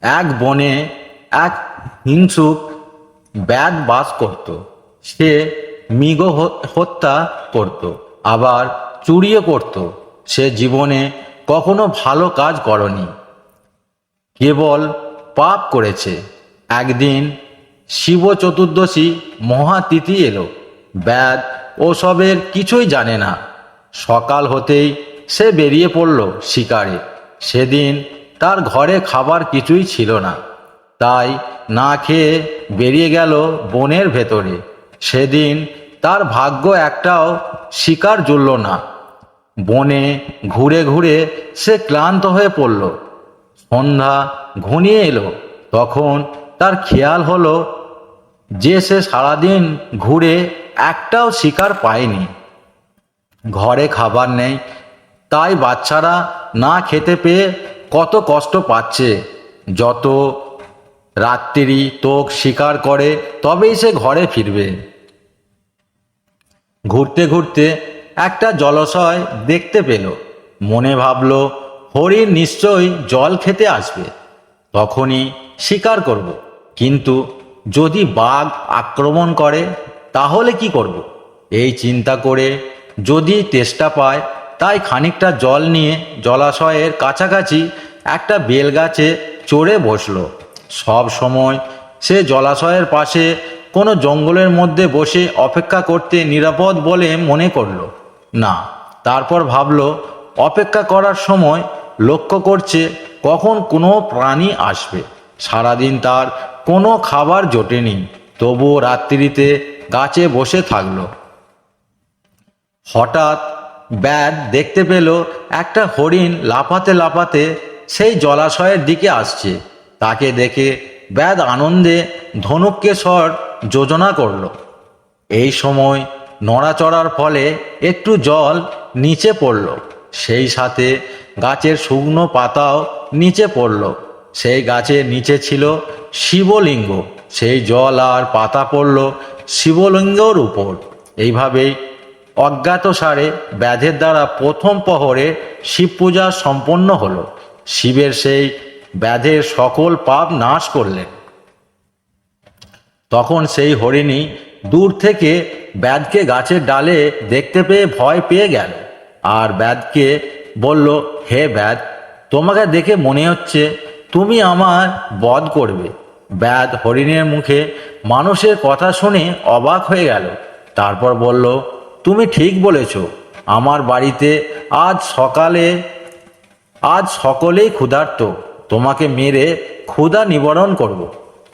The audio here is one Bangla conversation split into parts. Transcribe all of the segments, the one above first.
এক বনে এক হিংসুক ব্যাধ বাস করত। সে মৃগ হত্যা করত, আবার চুরিও করত। সে জীবনে কখনো ভালো কাজ করেনি, কেবল পাপ করেছে। একদিন শিব চতুর্দশী মহাতিথি এলো। ব্যাধ ওসবের কিছুই জানে না। সকাল হতেই সে বেরিয়ে পড়ল শিকারে। সেদিন তার ঘরে খাবার কিছুই ছিল না, তাই না খেয়ে বেরিয়ে গেল বনের ভেতরে। সেদিন তার ভাগ্য একটাও শিকার জুটল না। বনে ঘুরে ঘুরে সে ক্লান্ত হয়ে পড়ল। সন্ধ্যা ঘনিয়ে এলো। তখন তার খেয়াল হলো যে সে সারাদিন ঘুরে একটাও শিকার পায়নি। ঘরে খাবার নেই, তাই বাচ্চারা না খেতে পেয়ে কত কষ্ট পাচ্ছে। যত রাত্রি তোক শিকার করে তবেই সে ঘরে ফিরবে। ঘুরতে ঘুরতে একটা জলাশয় দেখতে পেল। মনে ভাবল, হরিণ নিশ্চয়ই জল খেতে আসবে, তখনই শিকার করব। কিন্তু যদি বাঘ আক্রমণ করে তাহলে কি করব? এই চিন্তা করে যদি তেষ্টা পায়, তাই খানিকটা জল নিয়ে জলাশয়ের কাছাকাছি একটা বেলগাছে চড়ে বসলো। সব সময় সে জলাশয়ের পাশে কোনো জঙ্গলের মধ্যে বসে অপেক্ষা করতে নিরাপদ বলে মনে করল না। তারপর ভাবল, অপেক্ষা করার সময় লক্ষ্য করছে কখন কোনো প্রাণী আসবে। সারাদিন তার কোনো খাবার জোটেনি, তবুও রাত্রিতে গাছে বসে থাকলো। হঠাৎ ব্যাধ দেখতে পেল একটা হরিণ লাফাতে লাফাতে সেই জলাশয়ের দিকে আসছে। তাকে দেখে ব্যাধ আনন্দে ধনুককে স্বর যোজনা করল। এই সময় নড়াচড়ার ফলে একটু জল নিচে পড়ল। সেই সাথে গাছের শুকনো পাতাও নিচে পড়ল। সেই গাছের নিচে ছিল শিবলিঙ্গ। সেই জল আর পাতা পড়ল শিবলিঙ্গর উপর। এইভাবেই অজ্ঞাতসারে ব্যাধের দ্বারা প্রথম প্রহরে শিব পূজা সম্পন্ন হলো। শিবের সেই ব্যাধের সকল পাপ নাশ করলেন। তখন সেই হরিণী দূর থেকে ব্যাধকে গাছের ডালে দেখতে পেয়ে ভয় পেয়ে গেল, আর ব্যাধকে বলল, হে ব্যাধ, তোমাকে দেখে মনে হচ্ছে তুমি আমার বধ করবে। ব্যাধ হরিণের মুখে মানুষের কথা শুনে অবাক হয়ে গেল। তারপর বলল, তুমি ঠিক বলেছ। আমার বাড়িতে আজ সকলেই ক্ষুধার্ত। তোমাকে মেরে ক্ষুধা নিবারণ করব।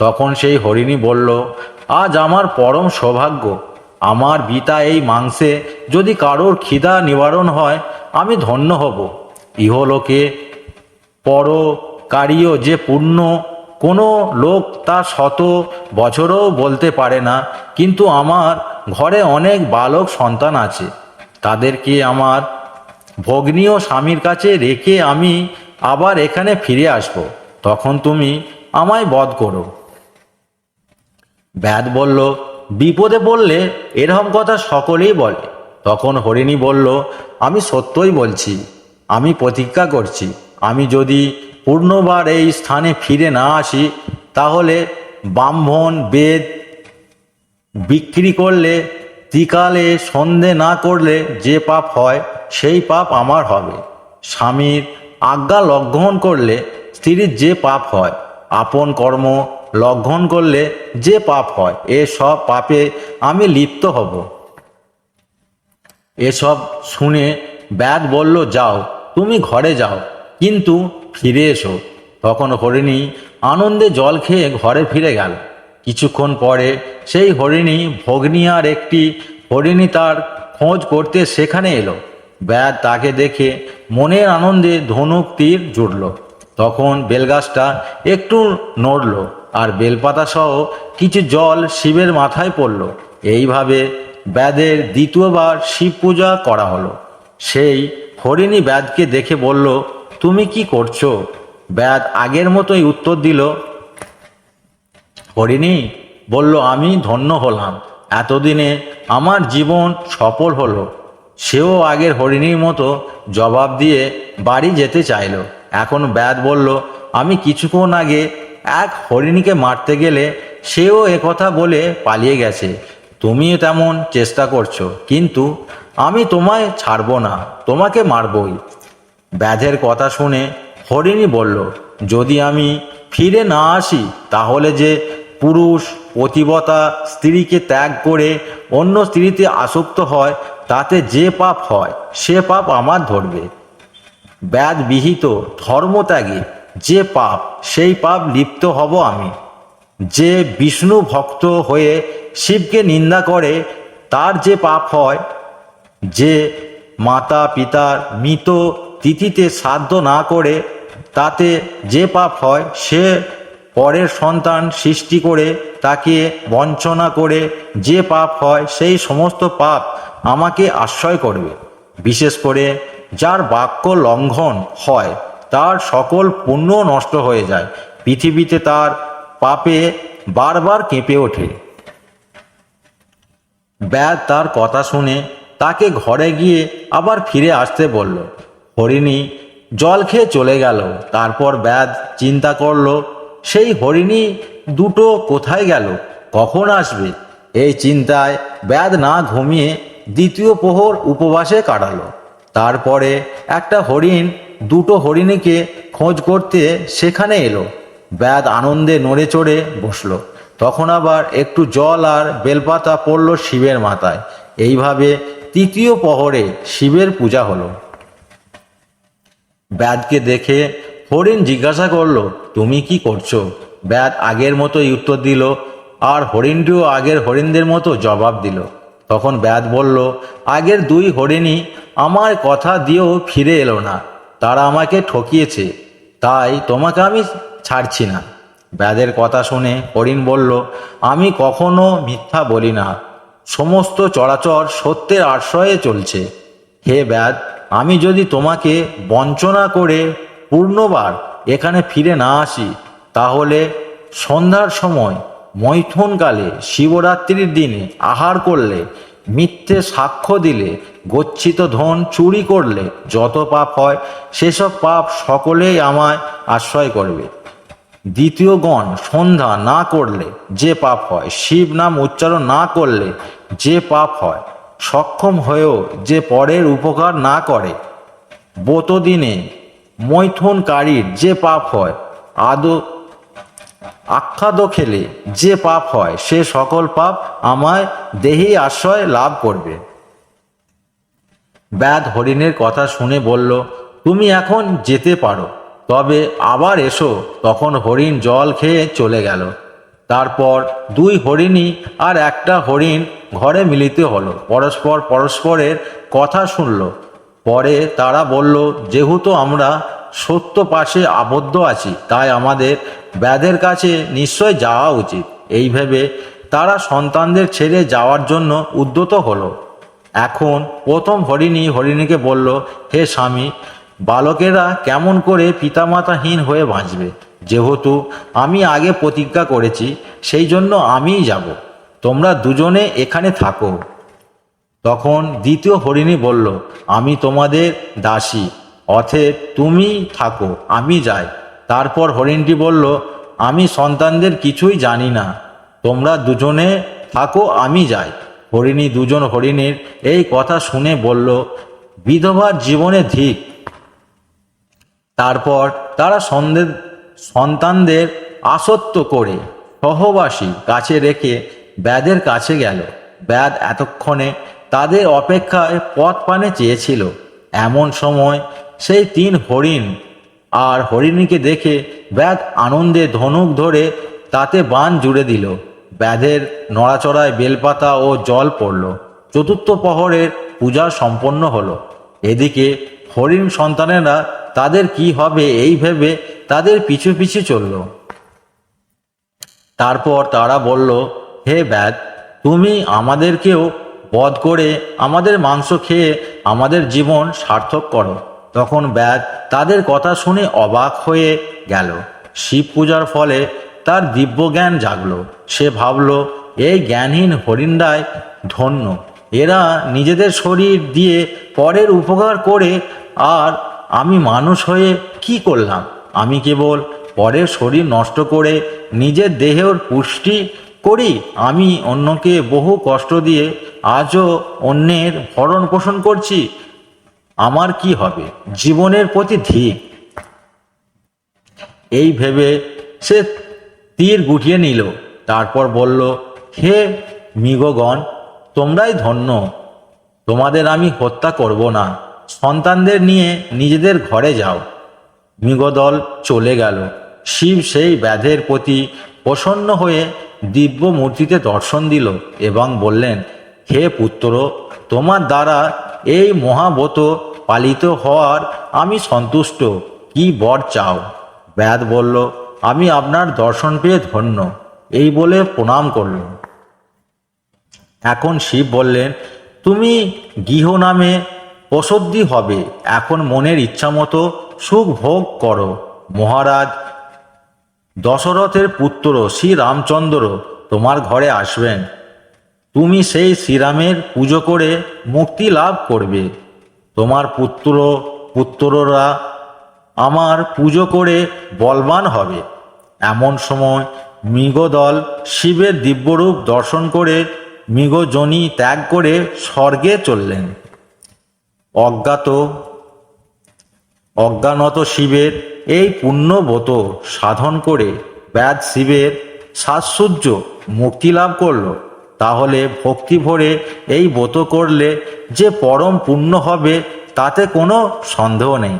তখন সেই হরিণী বলল, আজ আমার পরম সৌভাগ্য। আমার বিতা এই মাংসে যদি কারোর খিদা নিবারণ হয়, আমি ধন্য হব। ইহলোকে পরকারীয় যে পুণ্য কোনো লোক তা শত বছরও বলতে পারে না। কিন্তু আমার ঘরে অনেক বালক সন্তান আছে, তাদেরকে আমার ভগ্নী ও স্বামীর কাছে রেখে আমি আবার এখানে ফিরে আসব। তখন তুমি আমায় বধ করো। ব্যাধ বলল, বিপদে পড়লে এরকম কথা সকলেই বলে। তখন হরিণী বলল, আমি সত্যই বলছি, আমি প্রতিজ্ঞা করছি, আমি যদি পূর্ণবার এই স্থানে ফিরে না আসি, তাহলে ব্রাহ্মণ বেদ বিক্রি করলে, ত্রিকালে সন্ধে না করলে যে পাপ হয় সেই পাপ আমার হবে। স্বামীর আজ্ঞা লঙ্ঘন করলে স্ত্রীর যে পাপ হয়, আপন কর্ম লঙ্ঘন করলে যে পাপ হয়, এসব পাপে আমি লিপ্ত হব। এসব শুনে ব্যাধ বলল, যাও, তুমি ঘরে যাও, কিন্তু ফিরে এসো। তখন হরিণী আনন্দে জল খেয়ে ঘরে ফিরে গেল। কিছুক্ষণ পরে সেই হরিণী ভগ্নী আর একটি হরিণী তার খোঁজ করতে সেখানে এলো। ব্যাধ তাকে দেখে মনের আনন্দে ধনুক তীর জুড়ল। তখন বেলগাছটা একটু নড়ল, আর বেলপাতা সহ কিছু জল শিবের মাথায় পড়ল। এইভাবে ব্যাধের দ্বিতীয়বার শিব পূজা করা হলো। সেই হরিণী ব্যাধকে দেখে বলল, তুমি কি করছো? ব্যাধ আগের মতোই উত্তর দিল। হরিণী বলল, আমি ধন্য হলাম, এতদিনে আমার জীবন সফল হলো। সেও আগের হরিণীর মতো জবাব দিয়ে বাড়ি যেতে চাইল। এখন ব্যাধ বলল, আমি কিছুক্ষণ আগে এক হরিণীকে মারতে গেলে সেও একথা বলে পালিয়ে গেছে। তুমিও তেমন চেষ্টা করছো, কিন্তু আমি তোমায় ছাড়বো না, তোমাকে মারবই। ব্যাধের কথা শুনে হরিণী বলল, যদি আমি ফিরে না আসি তাহলে যে পুরুষ পতিব্রতা স্ত্রীকে ত্যাগ করে অন্য স্ত্রীতে আসক্ত হয় তাতে যে পাপ হয় সে পাপ আমার ধরবে। ব্যাধবিহিত ধর্মত্যাগে যে পাপ সেই পাপ লিপ্ত হব আমি। যে বিষ্ণু ভক্ত হয়ে শিবকে নিন্দা করে তার যে পাপ হয়, যে মাতা পিতার মৃত তিথিতে শ্রাদ্ধ না করে তাতে যে পাপ হয়, সে পরের সন্তান সৃষ্টি করে তাকে বঞ্চনা করে যে পাপ হয় সেই সমস্ত পাপ আমাকে আশ্রয় করবে। বিশেষ করে যার বাক্য লঙ্ঘন হয় তার সকল পুণ্য নষ্ট হয়ে যায়, পৃথিবীতে তার পাপে বারবার কেঁপে ওঠে। ব্যাধ তার কথা শুনে তাকে ঘরে গিয়ে আবার ফিরে আসতে বলল। হরিণী জল খেয়ে চলে গেল। তারপর ব্যাধ চিন্তা করল, সেই হরিণী দুটো কোথায় গেল, কখন আসবে? এই চিন্তায় ব্যাধ না ঘুমিয়ে দ্বিতীয় প্রহর উপবাসে কাটালো। তারপরে একটা হরিণ দুটো হরিণীকে খোঁজ করতে সেখানে এলো। ব্যাধ আনন্দে নড়ে চড়ে বসলো। তখন আবার একটু জল আর বেলপাতা পড়ল শিবের মাথায়। এইভাবে তৃতীয় প্রহরে শিবের পূজা হলো। ব্যাধকে দেখে হরিণ জিজ্ঞাসা করলো, তুমি কি করছো? ব্যাধ আগের মতোই উত্তর দিল, আর হরিণটিও আগের হরিণদের মতো জবাব দিল। তখন ব্যাধ বলল, আগের দুই হরিণী আমার কথা দিয়েও ফিরে এলো না, তারা আমাকে ঠকিয়েছে, তাই তোমাকে আমি ছাড়ছি না। ব্যাধের কথা শুনে হরিণ বলল, আমি কখনো মিথ্যা বলি না, সমস্ত চরাচর সত্যের আশ্রয়ে চলছে। হে ব্যাধ, আমি যদি তোমাকে বঞ্চনা করে পূর্ণবার এখানে ফিরে না আসি তাহলে সন্ধ্যার সময় মৈথুনকালে শিবরাত্রির দিনে আহার করলে, মিথ্যে সাক্ষ্য দিলে, গচ্ছিত ধন চুরি করলে যত পাপ হয় সেসব পাপ সকলেই আমায় আশ্রয় করবে। দ্বিতীয় গণ সন্ধ্যা না করলে যে পাপ হয়, শিব নাম উচ্চারণ না করলে যে পাপ হয়, সক্ষম হয়েও যে পরের উপকার না করে, ব্রতদিনে মৈথুনকারীর যে পাপ হয়, আখ্যাদ খেলে যে পাপ হয়, সে সকল পাপ আমায় দেহি আশ্রয় লাভ করবে। ব্যাধ হরিণের কথা শুনে বলল, তুমি এখন যেতে পারো, তবে আবার এসো। তখন হরিণ জল খেয়ে চলে গেল। তারপর দুই হরিণী আর একটা হরিণ ঘরে মিলিত হলো, পরস্পরের কথা শুনল। পরে তারা বলল, যেহেতু আমরা সত্য পাশে আবদ্ধ আছি তাই আমাদের ব্যাধের কাছে নিশ্চয় যাওয়া উচিত। এই ভেবে তারা সন্তানদের ছেড়ে যাওয়ার জন্য উদ্যত হলো। এখন প্রথম হরিণী হরিণীকে বলল, হে স্বামী, বালকেরা কেমন করে পিতামাতাহীন হয়ে বাঁচবে? যেহেতু আমি আগে প্রতিজ্ঞা করেছি সেই জন্য আমিই যাব, তোমরা দুজনে এখানে থাকো। তখন দ্বিতীয় হরিণী বলল, আমি তোমাদের দাসী, অতএব তুমি থাকো, আমি যাই। তারপর হরিণটি বলল, আমি সন্তানদের কিছুই জানি না, তোমরা দুজনে থাকো, আমি যাই। হরিণী দুজন হরিণীর এই কথা শুনে বলল, বিধবার জীবনে ধিক। তারপর তারা সন্তানদের আসক্ত করে সহবাসী কাছে রেখে ব্যাধের কাছে গেল। ব্যাধ এতক্ষণে তাদের অপেক্ষায় পথ পানে চেয়েছিল। এমন সময় সেই তিন হরিণ আর হরিণীকে দেখে ব্যাধ আনন্দে ধনুক ধরে তাতে বাণ জুড়ে দিল। ব্যাধের নড়াচড়ায় বেলপাতা ও জল পড়ল। চতুর্থ প্রহরের পূজা সম্পন্ন হলো। এদিকে হরিণ সন্তানেরা তাদের কি হবে এই ভেবে তাদের পিছু পিছু চলল। তারপর তারা বলল, হে ব্যাধ, তুমি আমাদেরকেও বধ করে আমাদের মাংস খেয়ে আমাদের জীবন সার্থক করো। তখন ব্যাধ তাদের কথা শুনে অবাক হয়ে গেল। শিব পূজার ফলে তার দিব্য জ্ঞান জাগল। সে ভাবল, এই জ্ঞানহীন হরিণরাই ধন্য, এরা নিজেদের শরীর দিয়ে পরের উপকার করে, আর আমি মানুষ হয়ে কি করলাম? আমি কেবল পরের শরীর নষ্ট করে নিজের দেহের পুষ্টি করি? আমি অন্যকে বহু কষ্ট দিয়ে আজও অন্যের ভরণ পোষণ করছি, আমার কি হবে? জীবনের প্রতি ধিক। এই ভেবে সে তীর গুটিয়ে নিল। তারপর বলল, হে মৃগগণ, তোমরাই ধন্য, তোমাদের আমি হত্যা করব না, সন্তানদের নিয়ে নিজেদের ঘরে যাও। মৃগদল চলে গেল। শিব সেই ব্যাধের প্রতি প্রসন্ন হয়ে দিব্য মূর্তিতে দর্শন দিল এবং বললেন, হে পুত্র, তোমার দ্বারা এই মহাব্রত পালিত হওয়ার আমি সন্তুষ্ট, কি বর চাও? ব্যাধ বলল, আমি আপনার দর্শন পেয়ে ধন্য, এই বলে প্রণাম করল। এখন শিব বললেন, তুমি গৃহ নামে প্রসিদ্ধি হবে, এখন মনের ইচ্ছামতো সুখ ভোগ করো। মহারাজ দশরথের পুত্র শ্রী রামচন্দ্র তোমার ঘরে আসবেন, তুমি সেই শ্রীরামের পুজো করে মুক্তি লাভ করবে। তোমার পুত্ররা আমার পুজো করে বলবান হবে। এমন সময় মৃগদল শিবের দিব্যরূপ দর্শন করে মৃগজনি ত্যাগ করে স্বর্গে চললেন। অজ্ঞানত শিবের এই পুণ্যব্রত সাধন করে ব্যাধ শিবের সাজসূর্য মুক্তি লাভ করল। তাহলে ভক্তি ভরে এই ব্রত করলে যে পরম পুণ্য হবে তাতে কোনো সন্দেহ নেই।